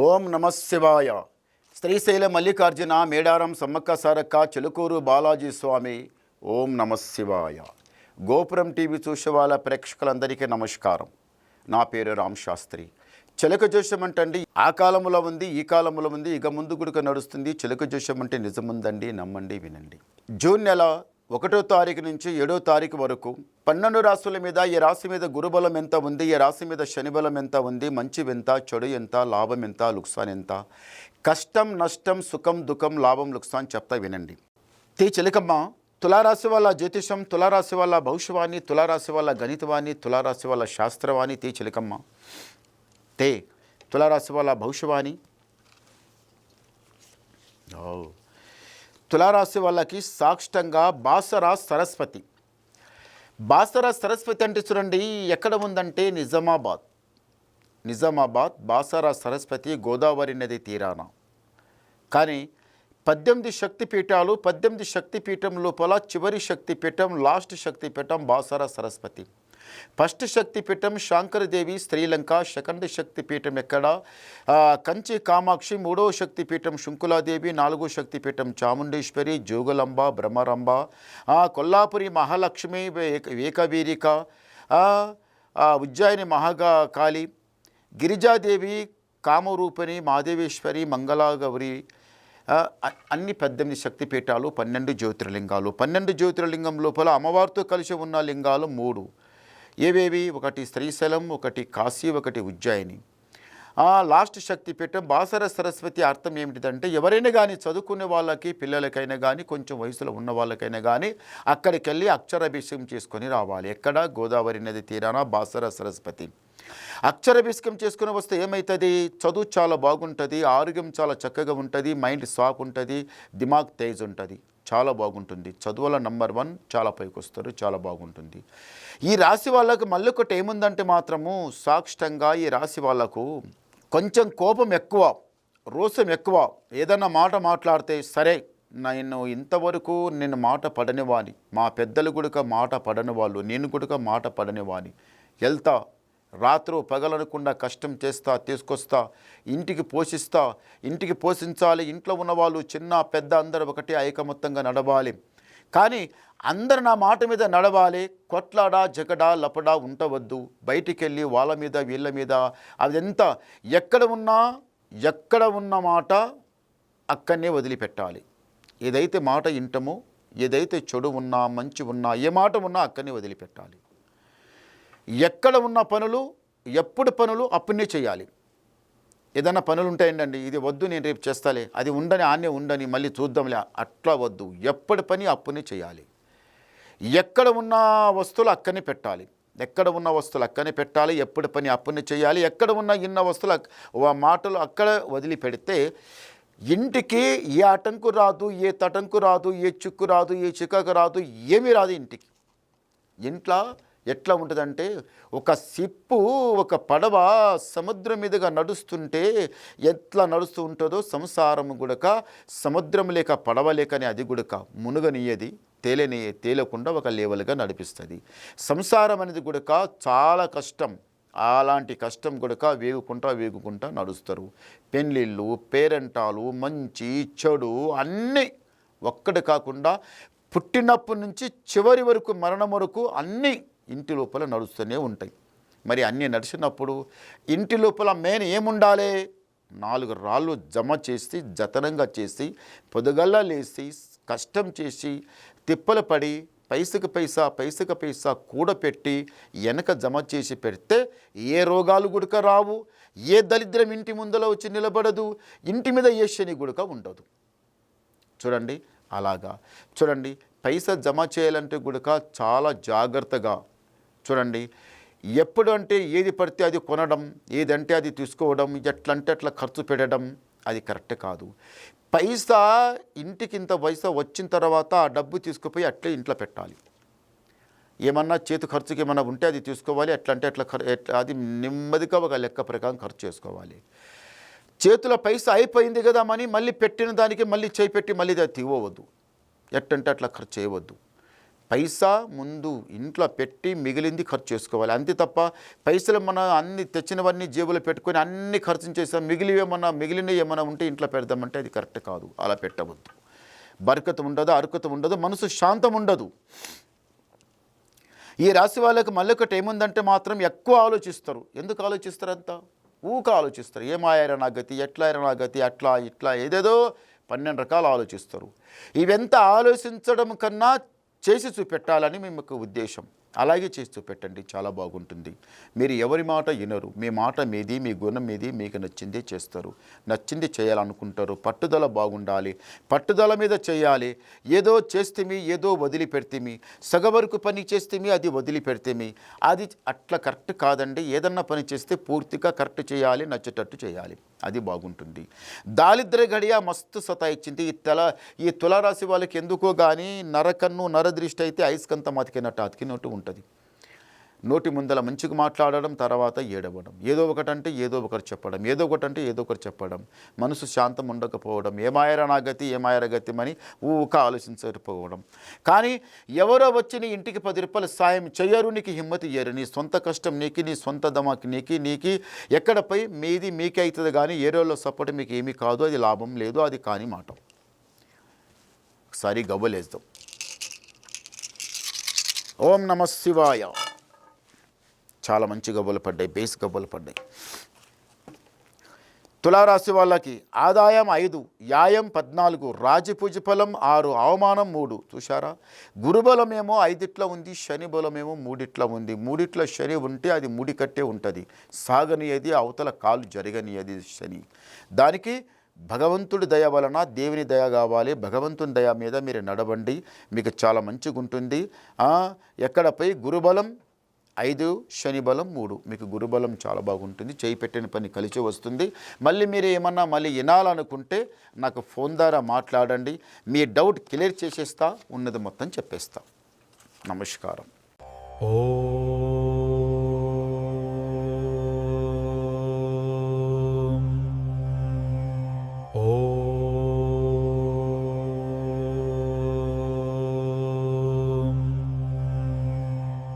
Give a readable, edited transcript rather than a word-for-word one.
ఓం నమ శివాయ. శ్రీశైల మల్లికార్జున మేడారం సమ్మక్క సారక్క చిలుకూరు బాలాజీ స్వామి. ఓం నమ శివాయ. గోపురం టీవీ చూసే వాళ్ళ ప్రేక్షకులందరికీ నమస్కారం. నా పేరు రామ్ శాస్త్రి. చిలక జోషం అంటండి ఆ కాలంలో ఉంది, ఈ కాలంలో ఉంది, ఇక ముందు గుడిక నడుస్తుంది. చిలక జోషం అంటే నిజముందండి, నమ్మండి, వినండి. జూన్ నెల 1వ తారీఖు నుంచి 7వ తారీఖు వరకు 12 రాశుల మీద ఈ రాశి మీద గురుబలం ఎంత ఉంది, ఈ రాశి మీద శనిబలం ఎంత ఉంది, మంచి ఎంత, చెడు ఎంత, లాభం ఎంత, లుక్సాన్ ఎంత, కష్టం నష్టం సుఖం దుఃఖం లాభం లుక్సాన్ చెప్తా వినండి. తీ చిలకమ్మ తులారాశి వాళ్ళ జ్యోతిషం, తులారాశి వాళ్ళ భవిష్యవాణి, తులారాశి వాళ్ళ గణితవాణి, తులారాశి వాళ్ళ శాస్త్రవాణి. తీ చిలకమ్మ తే తులారాశి వాళ్ళ భవిష్యవాణి. తులారాశి వాళ్ళకి సాక్షంగా బాసరా సరస్వతి. బాసరా సరస్వతి అంటే చూడండి ఎక్కడ ఉందంటే నిజామాబాద్ బాసరా సరస్వతి గోదావరి నది తీరాన. కానీ 18 శక్తిపీఠాలు, 18 శక్తిపీఠం లోపల చివరి శక్తిపీఠం, లాస్ట్ శక్తిపీఠం బాసరా సరస్వతి. ఫస్ట్ శక్తిపీఠం శాంకరదేవి శ్రీలంక, సెకండ్ శక్తిపీఠం ఎక్కడ కంచి కామాక్షి, 3వ శక్తిపీఠం శుంకులాదేవి, 4వ శక్తిపీఠం చాముండేశ్వరి, జోగులంబ, బ్రహ్మరంబ, కొల్లాపురి మహాలక్ష్మి, ఏకవీరిక, ఉజ్జయిని మహాకాళి, గిరిజాదేవి, కామరూపిణి, మాదేవేశ్వరి, మంగళగౌరి, అన్ని 18 శక్తిపీఠాలు, 12 జ్యోతిర్లింగాలు. 12 జ్యోతిర్లింగం లోపల అమ్మవారితో కలిసి ఉన్న లింగాలు 3. ఏవేవి? ఒకటి శ్రీశైలం, ఒకటి కాశీ, ఒకటి ఉజ్జయిని. లాస్ట్ శక్తిపీఠం బాసర సరస్వతి. అర్థం ఏమిటిదంటే ఎవరైనా కానీ చదువుకునే వాళ్ళకి, పిల్లలకైనా కానీ, కొంచెం వయసులో ఉన్న వాళ్ళకైనా కానీ అక్కడికి వెళ్ళి అక్షరాభ్యాసం చేసుకొని రావాలి. ఎక్కడ? గోదావరి నది తీరాన బాసర సరస్వతి. అక్షరాభ్యాసం చేసుకుని వస్తే ఏమవుతుంది? చదువు చాలా బాగుంటుంది, ఆరోగ్యం చాలా చక్కగా ఉంటుంది, మైండ్ సాఫ్ ఉంటుంది, దిమాగ్ తేజ్ ఉంటుంది, చాలా బాగుంటుంది. చదువుల నంబర్ 1, చాలా పైకి వస్తారు, చాలా బాగుంటుంది. ఈ రాశి వాళ్ళకు మళ్ళీ ఒకటి ఏముందంటే మాత్రము సాక్షంగా ఈ రాశి వాళ్ళకు కొంచెం కోపం ఎక్కువ, రోషం ఎక్కువ. ఏదన్నా మాట మాట్లాడితే సరే నేను ఇంతవరకు నేను మాట పడని వాని, మా పెద్దలు గుడక మాట పడని వాళ్ళు, నేను గుడక మాట పడని వాని, వెళ్తా రాత్రు పగలనకుండా కష్టం చేస్తా, తీసుకొస్తా, ఇంటికి పోషిస్తా, ఇంటికి పోషించాలి. ఇంట్లో ఉన్నవాళ్ళు చిన్న పెద్ద అందరూ ఒకటి ఐకమత్యంగా నడవాలి. కానీ అందరు నా మాట మీద నడవాలి. కొట్లాడా జగడా లపడా ఉండవద్దు. బయటికి వెళ్ళి వాళ్ళ మీద వీళ్ళ మీద అదంతా ఎక్కడ ఉన్న మాట అక్కడనే వదిలిపెట్టాలి. ఏదైతే మాట వింటామో, ఏదైతే చెడు ఉన్నా మంచి ఉన్నా, ఏ మాట ఉన్నా అక్కడనే వదిలిపెట్టాలి. ఎక్కడ ఉన్న పనులు, ఎప్పుడు పనులు అప్పుడే చేయాలి. ఏదైనా పనులు ఉంటాయండి, ఇది వద్దు నేను రేపు చేస్తాలే, అది ఉండని ఆనే ఉండని మళ్ళీ చూద్దాంలే, అట్లా వద్దు. ఎప్పటి పని అప్పునే చేయాలి. ఎక్కడ ఉన్న వస్తువులు అక్కడనే పెట్టాలి. ఎక్కడ ఉన్న వస్తువులు అక్కడనే పెట్టాలి. ఎప్పటి పని అప్పునే చేయాలి. ఎక్కడ ఉన్న ఇన్న వస్తువులు మాటలు అక్కడ వదిలిపెడితే ఇంటికి ఏ ఆటంకు రాదు, ఏ తటంకు రాదు, ఏ చిక్కు రాదు, ఏ చికాకు రాదు, ఏమీ రాదు ఇంటికి. ఇంట్లో ఎట్లా ఉంటుందంటే ఒక సిప్పు, ఒక పడవ సముద్రం మీదుగా నడుస్తుంటే ఎట్లా నడుస్తూ ఉంటుందో సంసారం గుడక సముద్రం లేక పడవ లేకని అది గుడక మునుగనియది, తేలకుండా ఒక లేవల్గా నడిపిస్తుంది. సంసారం అనేది గుడక చాలా కష్టం. అలాంటి కష్టం గుడక వేగుకుంటా నడుస్తారు. పెళ్ళిళ్ళు, పేరెంటాలు, మంచి చెడు అన్నీ ఒక్కటి కాకుండా పుట్టినప్పటి నుంచి చివరి వరకు మరణం వరకు అన్నీ ఇంటి లోపల నడుస్తూనే ఉంటాయి. మరి అన్నీ నడిచినప్పుడు ఇంటి లోపల మెయిన్ ఏముండాలి? 4 రాళ్ళు జమ చేసి, జతనంగా చేసి, పొదగల్లా లేసి, కష్టం చేసి, తిప్పలు పడి, పైసకు పైసా కూడపెట్టి వెనక జమ చేసి పెడితే ఏ రోగాలు గుడక రావు, ఏ దరిద్రం ఇంటి ముందర వచ్చి నిలబడదు, ఇంటి మీద ఏ శని గుడక ఉండదు. చూడండి అలాగా. చూడండి పైసా జమ చేయాలంటే గుడక చాలా జాగ్రత్తగా చూడండి. ఎప్పుడు అంటే ఏది పడితే అది కొనడం, ఏదంటే అది తీసుకోవడం, ఎట్లంటే అట్లా ఖర్చు పెట్టడం అది కరెక్ట్ కాదు. పైసా ఇంటికి ఇంత పైసా వచ్చిన తర్వాత ఆ డబ్బు తీసుకుపోయి అట్లే ఇంట్లో పెట్టాలి. ఏమన్నా చేతి ఖర్చుకి ఏమన్నా ఉంటే అది తీసుకోవాలి. ఎట్లంటే అట్లా అది నెమ్మదిగా ఒక లెక్క ప్రకారం ఖర్చు చేసుకోవాలి. చేతిలో పైసా అయిపోయింది కదా అని మళ్ళీ పెట్టిన దానికి మళ్ళీ చేయి పెట్టి మళ్ళీ అది తీవవద్దు. ఎట్టంటే అట్లా ఖర్చు చేయవద్దు. పైసా ముందు ఇంట్లో పెట్టి మిగిలింది ఖర్చు చేసుకోవాలి. అంతే తప్ప పైసలు మన అన్ని తెచ్చినవన్నీ జేబులో పెట్టుకొని అన్ని ఖర్చు చేసాం, మిగిలినవి ఏమైనా ఉంటే ఇంట్లో పెడదామంటే అది కరెక్ట్ కాదు. అలా పెట్టవద్దు. బరకత ఉండదు, అరుకత ఉండదు, మనసు శాంతం ఉండదు. ఈ రాశి వాళ్ళకి మళ్ళీ ఒకటి ఏముందంటే మాత్రం ఎక్కువ ఆలోచిస్తారు. ఎందుకు ఆలోచిస్తారు? అంతా ఆలోచిస్తారు. ఏమాయారా నా గతి, ఎట్లా నా గతి, అట్లా ఇట్లా ఏదేదో 12 రకాలు ఆలోచిస్తారు. ఇవెంత ఆలోచించడం కన్నా చేసి చూపెట్టాలని మీకు ఉద్దేశం. అలాగే చేసి చూపెట్టండి, చాలా బాగుంటుంది. మీరు ఎవరి మాట వినరు. మీ మాట మీది, మీ గుణం మీది, మీకు నచ్చింది చేస్తారు, నచ్చింది చేయాలనుకుంటారు. పట్టుదల బాగుండాలి, పట్టుదల మీద చేయాలి. ఏదో చేస్తేమి, ఏదో వదిలిపెడితేమి, సగవరకు పని చేస్తేమి, అది వదిలిపెడితేమి, అది అట్లా కరెక్ట్ కాదండి. ఏదన్నా పని చేస్తే పూర్తిగా కరెక్ట్ చేయాలి, నచ్చేటట్టు చేయాలి, అది బాగుంటుంది. దారిద్ర్య గడియ మస్తు సతాయిచ్చింది ఈ తులారాశి వాళ్ళకి. ఎందుకో కానీ నరకన్ను నరదృష్టి అయితే ఐస్కంత మతికినట్టు అతికినట్టు ఉంటుంది. నోటి ముందల మంచిగా మాట్లాడడం, తర్వాత ఏడవడం, ఏదో ఒకటంటే ఏదో ఒకటి చెప్పడం, ఏదో ఒకటంటే ఏదో ఒకటి చెప్పడం, మనసు శాంతం ఉండకపోవడం, ఏమాయరా నా గతి, ఏమాయరా గతి అని ఆలోచించకపోవడం. కానీ ఎవరో వచ్చి నీ ఇంటికి 10 రూపాయలు సాయం చేయరు, నీకు హిమ్మతి ఇయ్యరు. నీ సొంత కష్టం నీకు, నీ సొంత దమాకి నీకు ఎక్కడపై మీది మీకే అవుతుంది. కానీ ఏరియాలో సపోర్ట్ మీకు ఏమీ కాదు, అది లాభం లేదు, అది కాని మాట. ఒకసారి గవ్వలేద్దాం. ఓం నమ శివాయ. చాలా మంచి గవ్వలు పడ్డాయి, బేస్ గవ్వలు పడ్డాయి. తులారాశి వాళ్ళకి ఆదాయం 5, యాయం 14, రాజపూజ ఫలం 6, అవమానం 3. చూశారా? గురుబలమేమో 5 ఉంది, శని బలమేమో 3 ఉంది. 3 శని ఉంటే అది ముడికట్టే ఉంటుంది. సాగనియది, అవతల కాలు జరగనియది శని. దానికి భగవంతుడి దయ వలన, దేవుని దయ కావాలి. భగవంతుని దయ మీద మీరు నడవండి, మీకు చాలా మంచిగా ఉంటుంది. ఎక్కడపై గురుబలం 5, శని బలం 3, మీకు గురుబలం చాలా బాగుంటుంది. చేయి పెట్టిన పని కలిసి వస్తుంది. మళ్ళీ మీరు ఏమన్నా వినాలనుకుంటే నాకు ఫోన్ ద్వారా మాట్లాడండి, మీ డౌట్ క్లియర్ చేసేస్తా, ఉన్నది మొత్తం చెప్పేస్తా. నమస్కారం.